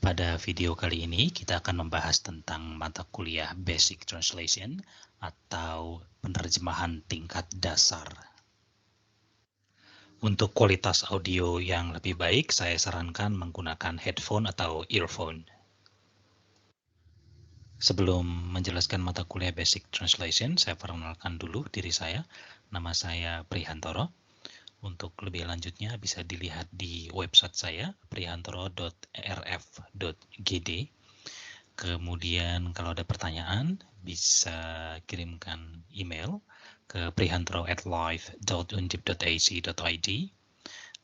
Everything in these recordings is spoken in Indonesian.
Pada video kali ini kita akan membahas tentang mata kuliah Basic Translation atau penerjemahan tingkat dasar. Untuk kualitas audio yang lebih baik, saya sarankan menggunakan headphone atau earphone. Sebelum menjelaskan mata kuliah Basic Translation, saya perkenalkan dulu diri saya. Nama saya Prihantoro. Untuk lebih lanjutnya bisa dilihat di website saya, prihantoro.rf.gd. Kemudian kalau ada pertanyaan bisa kirimkan email ke prihantoro@live.undip.ac.id.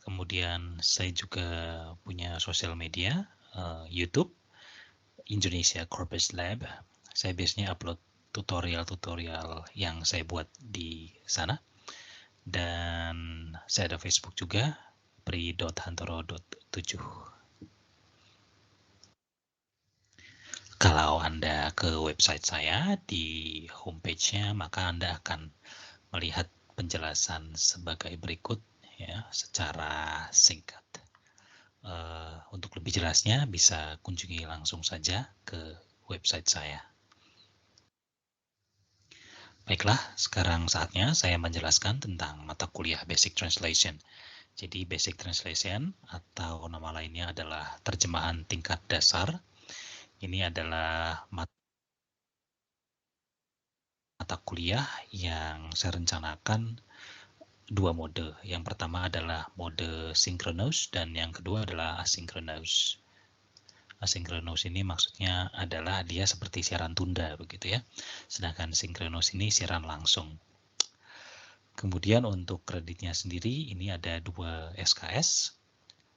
Kemudian saya juga punya sosial media, YouTube, Indonesia Corpus Lab. Saya biasanya upload tutorial-tutorial yang saya buat di sana. Dan saya ada Facebook juga, pri.hantoro.7. Kalau Anda ke website saya, di homepage-nya, maka Anda akan melihat penjelasan sebagai berikut ya, secara singkat. Untuk lebih jelasnya bisa kunjungi langsung saja ke website saya. Baiklah, sekarang saatnya saya menjelaskan tentang mata kuliah Basic Translation. Jadi Basic Translation atau nama lainnya adalah terjemahan tingkat dasar. Ini adalah mata kuliah yang saya rencanakan dua mode. Yang pertama adalah mode synchronous dan yang kedua adalah asynchronous. Asynchronous ini maksudnya adalah dia seperti siaran tunda begitu ya. Sedangkan synchronous ini siaran langsung. Kemudian untuk kreditnya sendiri ini ada 2 SKS.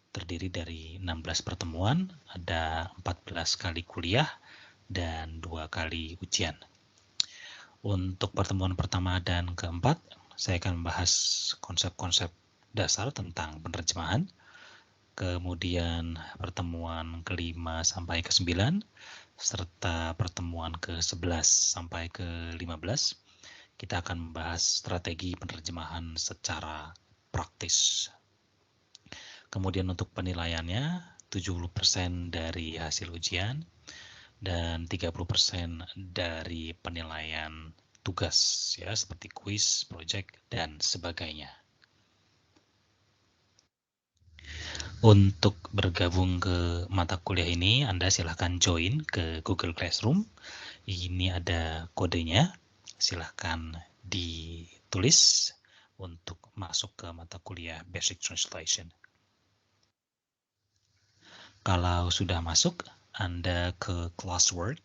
Terdiri dari 16 pertemuan, ada 14 kali kuliah dan 2 kali ujian. Untuk pertemuan pertama dan keempat, saya akan membahas konsep-konsep dasar tentang penerjemahan. Kemudian pertemuan kelima sampai ke-9, serta pertemuan ke-11 sampai ke-15, kita akan membahas strategi penerjemahan secara praktis. Kemudian untuk penilaiannya, 70% dari hasil ujian dan 30% dari penilaian tugas ya seperti kuis, project dan sebagainya. Untuk bergabung ke mata kuliah ini, Anda silahkan join ke Google Classroom. Ini ada kodenya, silahkan ditulis untuk masuk ke mata kuliah Basic Translation. Kalau sudah masuk, Anda ke classwork.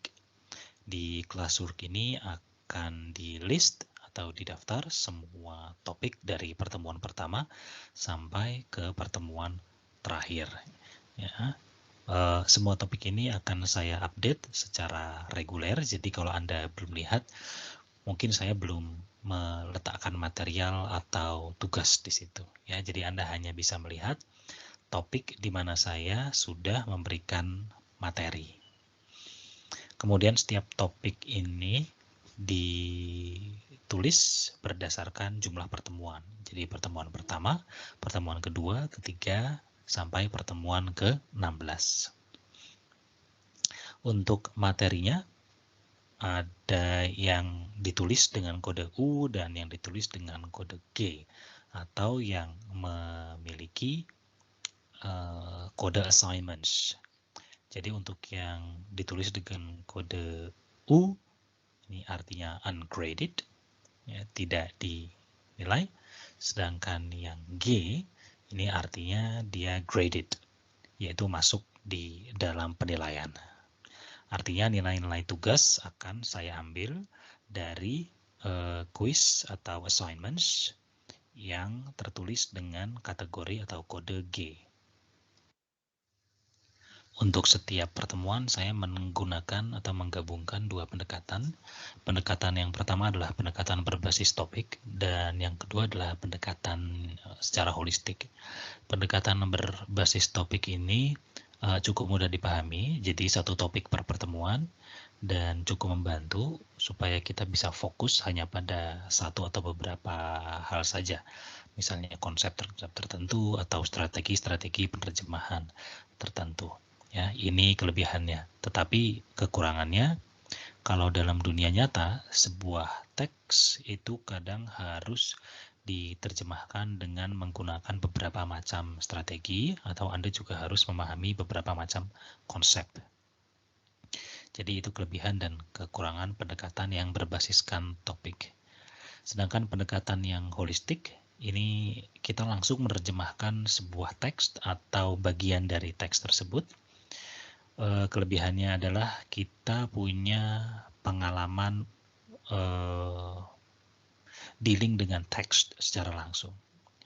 Di classwork ini akan di list atau didaftar semua topik dari pertemuan pertama sampai ke pertemuan terakhir. Ya. Semua topik ini akan saya update secara reguler. Jadi kalau Anda belum lihat, mungkin saya belum meletakkan material atau tugas di situ. Ya, jadi Anda hanya bisa melihat topik di mana saya sudah memberikan materi. Kemudian setiap topik ini ditulis berdasarkan jumlah pertemuan. Jadi pertemuan pertama, pertemuan kedua, ketiga, sampai pertemuan ke-16. Untuk materinya, ada yang ditulis dengan kode U dan yang ditulis dengan kode G, atau yang memiliki kode assignments. Jadi untuk yang ditulis dengan kode U, ini artinya ungraded, ya, tidak dinilai. Sedangkan yang G, ini artinya dia graded, yaitu masuk di dalam penilaian. Artinya nilai-nilai tugas akan saya ambil dari quiz atau assignments yang tertulis dengan kategori atau kode G. Untuk setiap pertemuan saya menggunakan atau menggabungkan dua pendekatan. Pendekatan yang pertama adalah pendekatan berbasis topik dan yang kedua adalah pendekatan secara holistik. Pendekatan berbasis topik ini cukup mudah dipahami, jadi satu topik per pertemuan dan cukup membantu supaya kita bisa fokus hanya pada satu atau beberapa hal saja. Misalnya konsep tertentu atau strategi-strategi penerjemahan tertentu. Ya, ini kelebihannya. Tetapi kekurangannya, kalau dalam dunia nyata, sebuah teks itu kadang harus diterjemahkan dengan menggunakan beberapa macam strategi, atau Anda juga harus memahami beberapa macam konsep. Jadi itu kelebihan dan kekurangan pendekatan yang berbasiskan topik. Sedangkan pendekatan yang holistik, ini kita langsung menerjemahkan sebuah teks atau bagian dari teks tersebut. Kelebihannya adalah kita punya pengalaman dealing dengan teks secara langsung.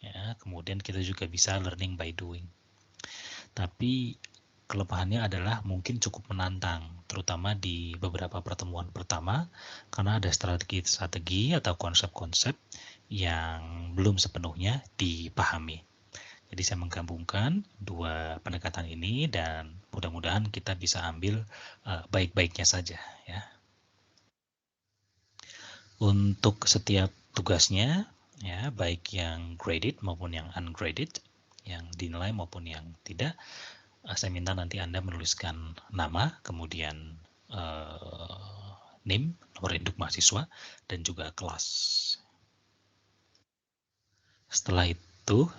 Ya, kemudian kita juga bisa learning by doing. Tapi kelemahannya adalah mungkin cukup menantang, terutama di beberapa pertemuan pertama, karena ada strategi-strategi atau konsep-konsep yang belum sepenuhnya dipahami. Jadi saya menggabungkan dua pendekatan ini dan mudah-mudahan kita bisa ambil baik-baiknya saja ya. Untuk setiap tugasnya ya, baik yang graded maupun yang ungraded, yang dinilai maupun yang tidak, saya minta nanti Anda menuliskan nama, kemudian NIM, nomor induk mahasiswa, dan juga kelas. Setelah itu,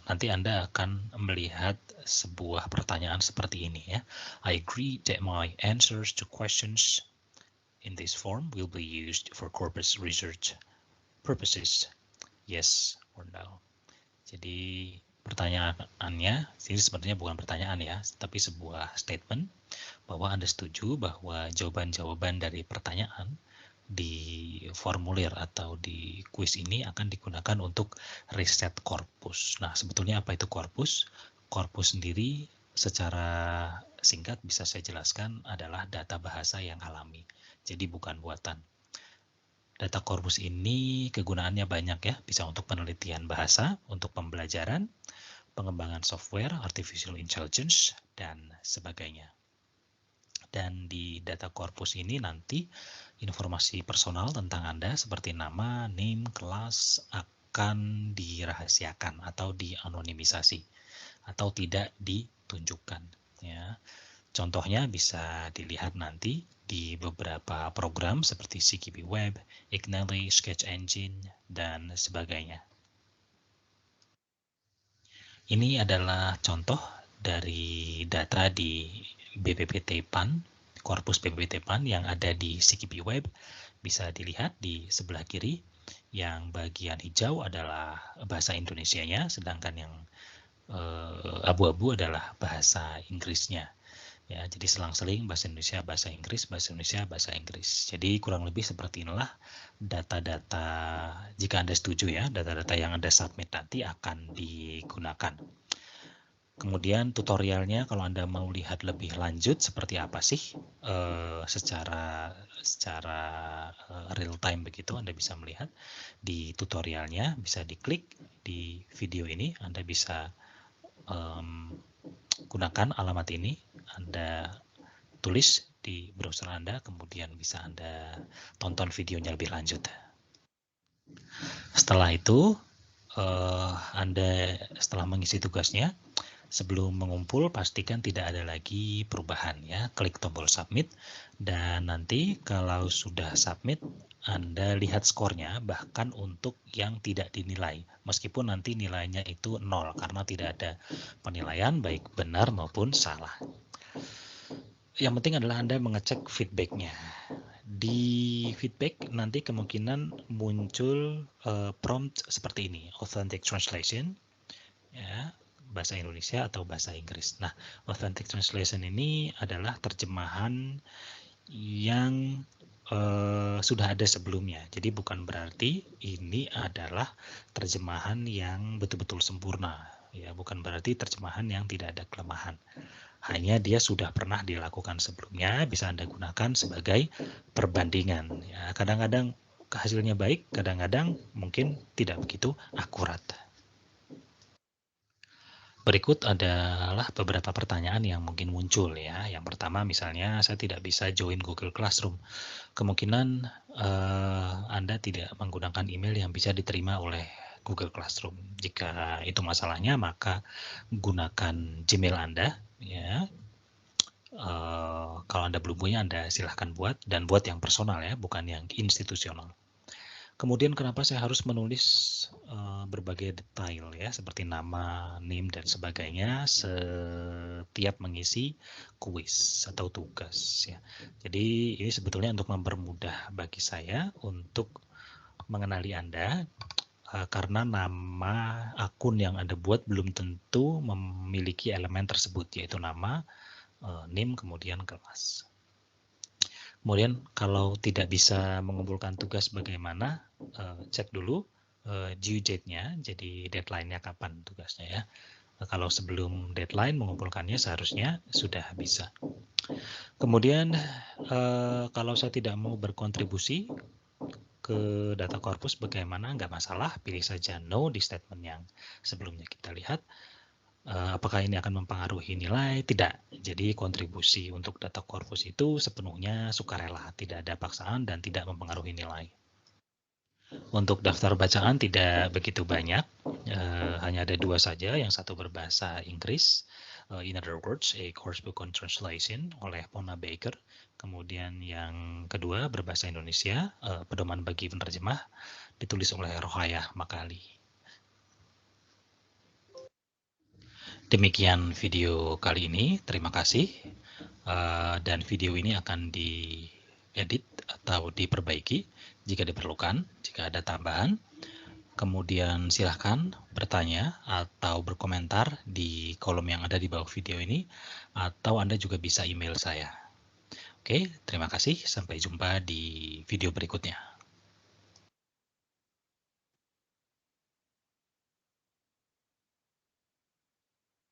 nanti Anda akan melihat sebuah pertanyaan seperti ini ya. I agree that my answers to questions in this form will be used for corpus research purposes. Yes or no. Jadi pertanyaannya, ini sebenarnya bukan pertanyaan ya, tapi sebuah statement bahwa Anda setuju bahwa jawaban-jawaban dari pertanyaan di formulir atau di kuis ini akan digunakan untuk riset korpus. Nah, sebetulnya apa itu korpus? Korpus sendiri secara singkat bisa saya jelaskan adalah data bahasa yang alami. Jadi bukan buatan. Data korpus ini kegunaannya banyak ya, bisa untuk penelitian bahasa, untuk pembelajaran, pengembangan software, artificial intelligence, dan sebagainya. Dan di data korpus ini nanti informasi personal tentang Anda seperti nama, name, kelas akan dirahasiakan atau dianonimisasi atau tidak ditunjukkan ya. Contohnya bisa dilihat nanti di beberapa program seperti CKB Web, Ignally, Sketch Engine, dan sebagainya. Ini adalah contoh dari data di BPPT PAN, korpus BPPT PAN yang ada di CKB Web. Bisa dilihat di sebelah kiri, yang bagian hijau adalah bahasa Indonesianya, sedangkan yang abu-abu adalah bahasa Inggrisnya. Ya, jadi selang-seling bahasa Indonesia, bahasa Inggris, bahasa Indonesia, bahasa Inggris. Jadi kurang lebih seperti inilah data-data, jika Anda setuju ya, data-data yang Anda submit nanti akan digunakan. Kemudian tutorialnya kalau Anda mau lihat lebih lanjut seperti apa sih secara real time begitu, Anda bisa melihat di tutorialnya, bisa diklik di video ini, Anda bisa gunakan alamat ini, Anda tulis di browser Anda, kemudian bisa Anda tonton videonya lebih lanjut. Setelah itu, Anda setelah mengisi tugasnya, sebelum mengumpul pastikan tidak ada lagi perubahan ya, klik tombol submit, dan nanti kalau sudah submit Anda lihat skornya, bahkan untuk yang tidak dinilai, meskipun nanti nilainya itu 0 karena tidak ada penilaian baik benar maupun salah. Yang penting adalah Anda mengecek feedbacknya. Di feedback nanti kemungkinan muncul prompt seperti ini, authentic translation, ya, bahasa Indonesia atau bahasa Inggris. Nah, authentic translation ini adalah terjemahan yang sudah ada sebelumnya. Jadi bukan berarti ini adalah terjemahan yang betul-betul sempurna. Ya, bukan berarti terjemahan yang tidak ada kelemahan. Hanya dia sudah pernah dilakukan sebelumnya, bisa Anda gunakan sebagai perbandingan. Ya, kadang-kadang hasilnya baik, kadang-kadang mungkin tidak begitu akurat. Berikut adalah beberapa pertanyaan yang mungkin muncul ya. Yang pertama misalnya saya tidak bisa join Google Classroom. Kemungkinan Anda tidak menggunakan email yang bisa diterima oleh Google Classroom. Jika itu masalahnya maka gunakan Gmail Anda ya. Kalau Anda belum punya, Anda silahkan buat, dan buat yang personal ya, bukan yang institusional. Kemudian kenapa saya harus menulis berbagai detail ya, seperti nama, NIM, dan sebagainya setiap mengisi kuis atau tugas ya. Jadi ini sebetulnya untuk mempermudah bagi saya untuk mengenali Anda, karena nama akun yang Anda buat belum tentu memiliki elemen tersebut, yaitu nama, NIM, kemudian kelas. Kemudian kalau tidak bisa mengumpulkan tugas bagaimana, cek dulu due date-nya, jadi deadline-nya kapan tugasnya ya. Kalau sebelum deadline mengumpulkannya seharusnya sudah bisa. Kemudian kalau saya tidak mau berkontribusi ke data corpus bagaimana, nggak masalah, pilih saja no di statement yang sebelumnya kita lihat. Apakah ini akan mempengaruhi nilai? Tidak. Jadi kontribusi untuk data corpus itu sepenuhnya sukarela, tidak ada paksaan dan tidak mempengaruhi nilai. Untuk daftar bacaan tidak begitu banyak, hanya ada 2 saja. Yang satu berbahasa Inggris, In Other Words, A Coursebook on Translation oleh Mona Baker. Kemudian yang kedua berbahasa Indonesia, Pedoman bagi Penerjemah, ditulis oleh Rohayah Makali. Demikian video kali ini, terima kasih. Dan video ini akan diedit atau diperbaiki jika diperlukan, jika ada tambahan. Kemudian silahkan bertanya atau berkomentar di kolom yang ada di bawah video ini, atau Anda juga bisa email saya. Oke, terima kasih. Sampai jumpa di video berikutnya.